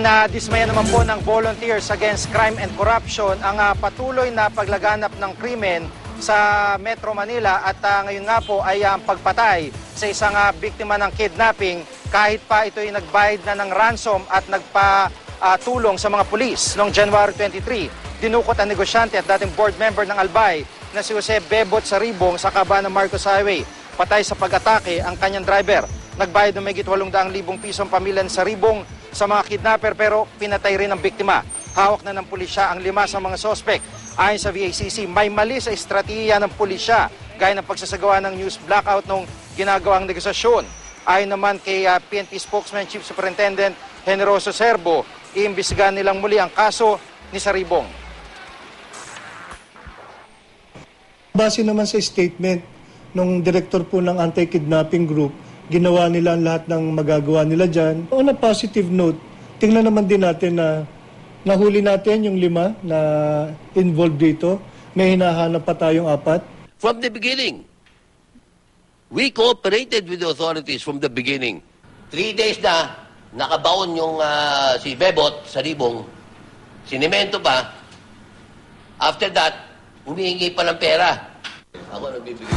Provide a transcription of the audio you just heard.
Dinadismaya naman po ng Volunteers Against Crime and Corruption ang patuloy na paglaganap ng krimen sa Metro Manila at ngayon nga po ay ang pagpatay sa isang biktima ng kidnapping kahit pa ito ay nagbayad na ng ransom at nagpatulong sa mga pulis. Noong January 23, dinukot ang negosyante at dating board member ng Albay na si Jose Bebot Saribong sa kaban ng Marcos Highway. Patay sa pag-atake ang kanyang driver. Nagbayad ng mahigit 800,000 pisong pamilya ng Saribong sa mga kidnapper pero pinatay rin ang biktima. Hawak na ng pulisya ang 5 sa mga sospek. Ayon sa VACC, may mali sa estratehiya ng pulisya gaya ng pagsasagawa ng news blackout nung ginagawang negosasyon. Ayon naman kay PNP spokesman Chief Superintendent Generoso Serbo, iimbestigahan nilang muli ang kaso ni Saribong. Base naman sa statement ng director po ng anti-kidnapping group, ginawa nila ang lahat ng magagawa nila dyan. On a positive note, tingnan naman din natin na nahuli natin yung 5 na involved dito. May hinahanap pa tayong 4. From the beginning, we cooperated with the authorities from the beginning. 3 days na, nakabaon yung si Bebot, Saribong, sinimento pa. After that, humihingi pa ng pera. Ako nagbibigay.